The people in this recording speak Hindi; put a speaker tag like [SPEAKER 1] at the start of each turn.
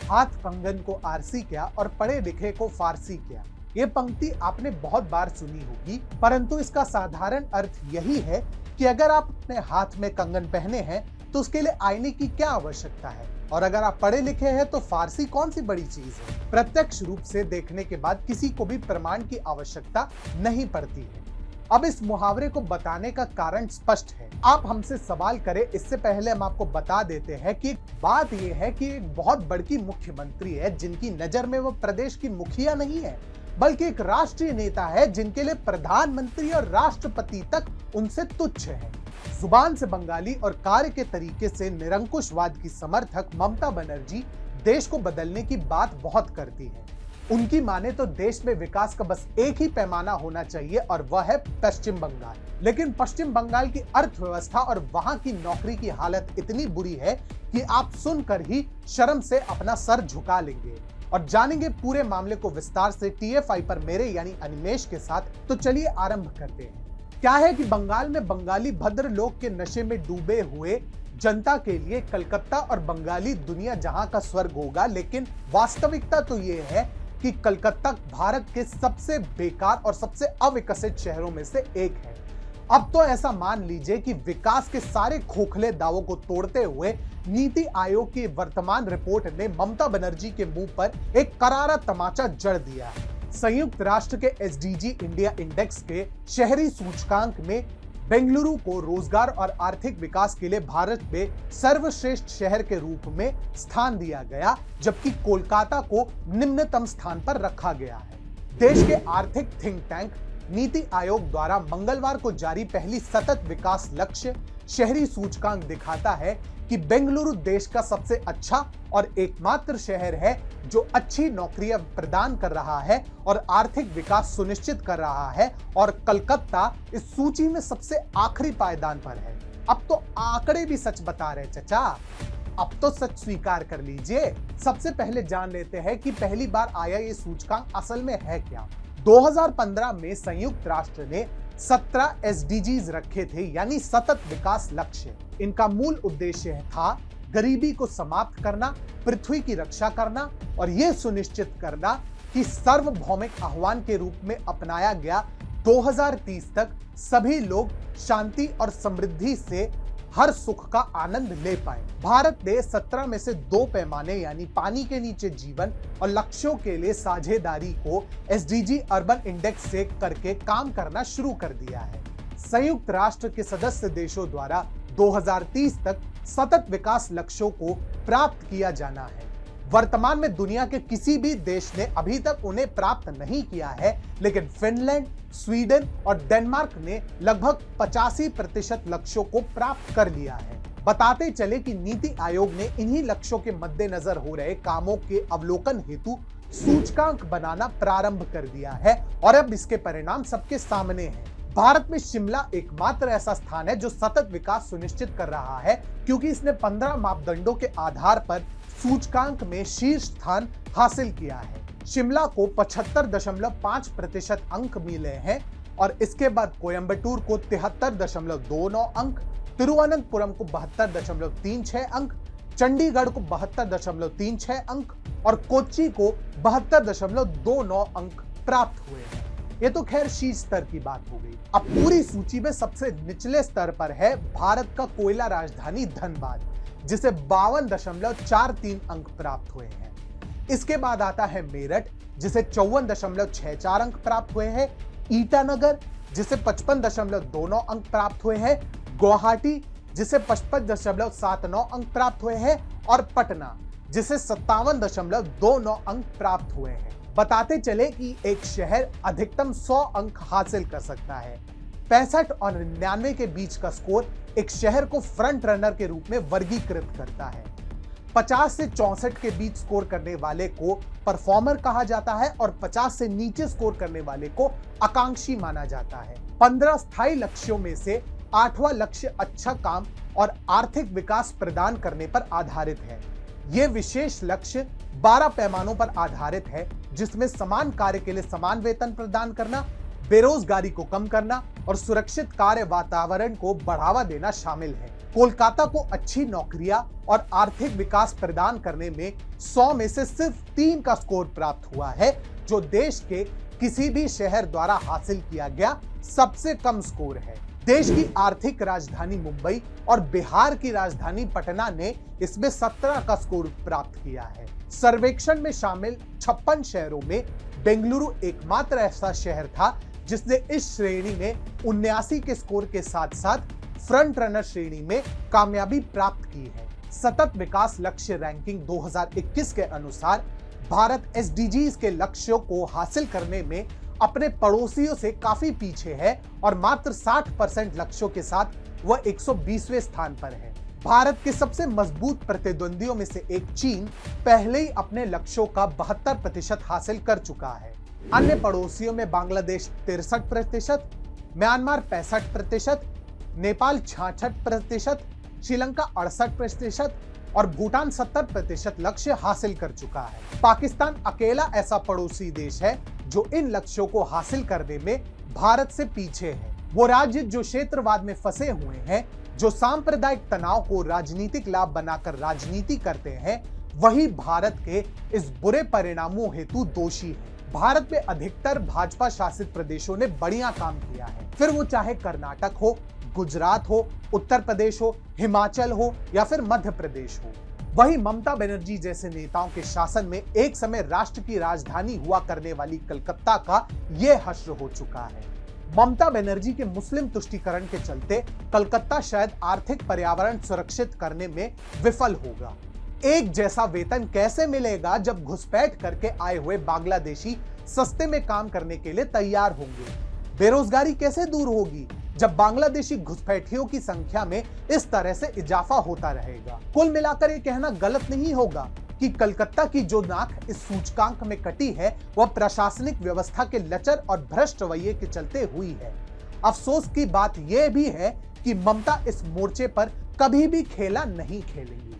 [SPEAKER 1] हाथ कंगन को आरसी क्या और पढ़े लिखे को फारसी क्या। ये पंक्ति आपने बहुत बार सुनी होगी, परंतु इसका साधारण अर्थ यही है कि अगर आप अपने हाथ में कंगन पहने हैं तो उसके लिए आईने की क्या आवश्यकता है, और अगर आप पढ़े लिखे हैं तो फारसी कौन सी बड़ी चीज है। प्रत्यक्ष रूप से देखने के बाद किसी को भी प्रमाण की आवश्यकता नहीं पड़ती है। अब इस मुहावरे को बताने का कारण स्पष्ट है। आप हमसे सवाल करें इससे पहले हम आपको बता देते हैं कि बात यह है कि एक बहुत बड़की मुख्यमंत्री है जिनकी नजर में वो प्रदेश की मुखिया नहीं है, बल्कि एक राष्ट्रीय नेता है जिनके लिए प्रधानमंत्री और राष्ट्रपति तक उनसे तुच्छ है। जुबान से बंगाली और कार्य के तरीके से निरंकुशवाद की समर्थक ममता बनर्जी देश को बदलने की बात बहुत करती है। उनकी माने तो देश में विकास का बस एक ही पैमाना होना चाहिए और वह है पश्चिम बंगाल। लेकिन पश्चिम बंगाल की अर्थव्यवस्था और वहां की नौकरी की हालत इतनी बुरी है कि आप सुनकर ही शर्म से अपना सर झुका लेंगे। और जानेंगे पूरे मामले को विस्तार से TFI पर मेरे यानी अनिमेश के साथ। तो चलिए आरंभ करते हैं। क्या है कि बंगाल में बंगाली भद्र लोग के नशे में डूबे हुए जनता के लिए कलकत्ता और बंगाली दुनिया जहां का स्वर्ग होगा, लेकिन वास्तविकता तो यह है कि कलकत्ता भारत के सबसे बेकार और सबसे अविकसित शहरों में से एक है। अब तो ऐसा मान लीजिए कि विकास के सारे खोखले दावों को तोड़ते हुए नीति आयोग की वर्तमान रिपोर्ट ने ममता बनर्जी के मुंह पर एक करारा तमाचा जड़ दिया है। संयुक्त राष्ट्र के SDG इंडिया इंडेक्स के शहरी सूचकांक में बेंगलुरु को रोजगार और आर्थिक विकास के लिए भारत में सर्वश्रेष्ठ शहर के रूप में स्थान दिया गया, जबकि कोलकाता को निम्नतम स्थान पर रखा गया है। देश के आर्थिक थिंक टैंक नीति आयोग द्वारा मंगलवार को जारी पहली सतत विकास लक्ष्य शहरी सूचकांक दिखाता है कि बेंगलुरु देश का सबसे अच्छा और एकमात्र शहर है जो अच्छी नौकरियां प्रदान कर रहा है और आर्थिक विकास सुनिश्चित कर रहा है, और कलकत्ता इस सूची में सबसे आखिरी पायदान पर है। अब तो आंकड़े भी सच बता रहे चचा, अब तो सच स्वीकार कर लीजिए। सबसे पहले जान लेते हैं कि पहली बार आया ये सूचकांक असल में है क्या। 2015 में संयुक्त राष्ट्र ने 17 SDGs रखे थे, यानी सतत विकास लक्ष्य। इनका मूल उद्देश्य था गरीबी को समाप्त करना, पृथ्वी की रक्षा करना और यह सुनिश्चित करना कि सार्वभौमिक आह्वान के रूप में अपनाया गया 2030 तक सभी लोग शांति और समृद्धि से हर सुख का आनंद ले पाए। भारत ने 17 में से 2 पैमाने यानी पानी के नीचे जीवन और लक्ष्यों के लिए साझेदारी को SDG अर्बन इंडेक्स से करके काम करना शुरू कर दिया है। संयुक्त राष्ट्र के सदस्य देशों द्वारा 2030 तक सतत विकास लक्ष्यों को प्राप्त किया जाना है। वर्तमान में दुनिया के किसी भी देश ने अभी तक उन्हें प्राप्त नहीं किया है, लेकिन फिनलैंड, स्वीडन और डेनमार्क ने लगभग 85% लक्ष्यों को प्राप्त कर लिया है। बताते चले कि नीति आयोग ने इन्हीं लक्ष्यों के मद्देनजर हो रहे कामों के अवलोकन हेतु सूचकांक बनाना प्रारंभ कर दिया है और अब इसके परिणाम सबके सामने हैं। भारत में शिमला एकमात्र ऐसा स्थान है जो सतत विकास सुनिश्चित कर रहा है, क्योंकि इसने 15 मापदंडों के आधार पर सूचकांक में शीर्ष स्थान हासिल किया है। शिमला को 75.5% अंक मिले हैं और इसके बाद कोयंबटूर को 73.29 अंक, तिरुवनंतपुरम को 72.36 अंक, चंडीगढ़ को 72.36 अंक और कोच्चि को 72.29 अंक प्राप्त हुए हैं। ये तो खैर शीर्ष स्तर की बात हो गई। अब पूरी सूची में सबसे निचले स्तर पर है भारत का कोयला राजधानी धनबाद, जिसे 52.43 अंक प्राप्त हुए हैं। इसके बाद आता है मेरठ, जिसे 54.64 अंक प्राप्त हुए हैं, ईटानगर जिसे 55.29 अंक प्राप्त हुए हैं, गुवाहाटी जिसे 55.79 अंक प्राप्त हुए हैं और पटना जिसे 57.29 अंक प्राप्त हुए हैं। बताते चले कि एक शहर अधिकतम 100 अंक हासिल कर सकता है। 65 और 99 के बीच का स्कोर एक शहर को फ्रंट रनर के रूप में वर्गीकृत करता है। 50 से 64 के बीच स्कोर करने वाले को परफॉर्मर कहा जाता है और 50 से नीचे स्कोर करने वाले को आकांक्षी माना जाता है। 15 स्थायी लक्ष्यों में से 8वां लक्ष्य अच्छा काम और आर्थिक विकास प्रदान करने पर आधारित है। यह विशेष लक्ष्य 12 पैमानों पर आधारित है, जिसमें समान कार्य के लिए समान वेतन प्रदान करना, बेरोजगारी को कम करना और सुरक्षित कार्य वातावरण को बढ़ावा देना शामिल है। कोलकाता को अच्छी नौकरियां और आर्थिक विकास प्रदान करने में 100 में से सिर्फ 3 का स्कोर प्राप्त हुआ है, जो देश के किसी भी शहर द्वारा हासिल किया गया सबसे कम स्कोर है। देश की आर्थिक राजधानी मुंबई और बिहार की राजधानी पटना ने इसमें 17 का स्कोर प्राप्त किया है। सर्वेक्षण में शामिल 56 शहरों में बेंगलुरु एकमात्र ऐसा शहर था जिसने इस श्रेणी में 79 के स्कोर के साथ साथ फ्रंट रनर श्रेणी में कामयाबी प्राप्त की है। सतत विकास लक्ष्य रैंकिंग 2021 के अनुसार भारत एसडीजीज के लक्ष्यों को हासिल करने में अपने पड़ोसियों से काफी पीछे है और मात्र 60% लक्ष्यों के साथ वह 120वें स्थान पर है। भारत के सबसे मजबूत प्रतिद्वंदियों में से एक चीन पहले ही अपने लक्ष्यों का 72% हासिल कर चुका है। अन्य पड़ोसियों में बांग्लादेश 63%, म्यांमार 65%, नेपाल 66%, श्रीलंका 68% और भूटान 70% लक्ष्य हासिल कर चुका है। पाकिस्तान अकेला ऐसा पड़ोसी देश है जो इन लक्ष्यों को हासिल करने में भारत से पीछे है। वो राज्य जो क्षेत्रवाद में फंसे हुए हैं, जो सांप्रदायिक तनाव को राजनीतिक लाभ बनाकर राजनीति करते हैं, वही भारत के इस बुरे परिणामों हेतु दोषी है। भारत में अधिकतर भाजपा शासित प्रदेशों ने बढ़िया काम किया है, फिर वो चाहे कर्नाटक हो, गुजरात हो, उत्तर प्रदेश हो, हिमाचल हो या फिर मध्य प्रदेश हो। वही ममता बनर्जी जैसे नेताओं के शासन में एक समय राष्ट्र की राजधानी हुआ करने वाली कलकत्ता का यह हश्र हो चुका है। ममता बनर्जी के मुस्लिम तुष्टीकरण के चलते कलकत्ता शायद आर्थिक पर्यावरण सुरक्षित करने में विफल होगा। एक जैसा वेतन कैसे मिलेगा जब घुसपैठ करके आए हुए बांग्लादेशी सस्ते में काम करने के लिए तैयार होंगे? बेरोजगारी कैसे दूर होगी जब बांग्लादेशी घुसपैठियों की संख्या में इस तरह से इजाफा होता रहेगा? कुल मिलाकर ये कहना गलत नहीं होगा कि कलकत्ता की जो नाक इस सूचकांक में कटी है वह प्रशासनिक व्यवस्था के लचर और भ्रष्ट रवैये के चलते हुई है। अफसोस की बात यह भी है कि ममता इस मोर्चे पर कभी भी खेला नहीं खेलेंगी।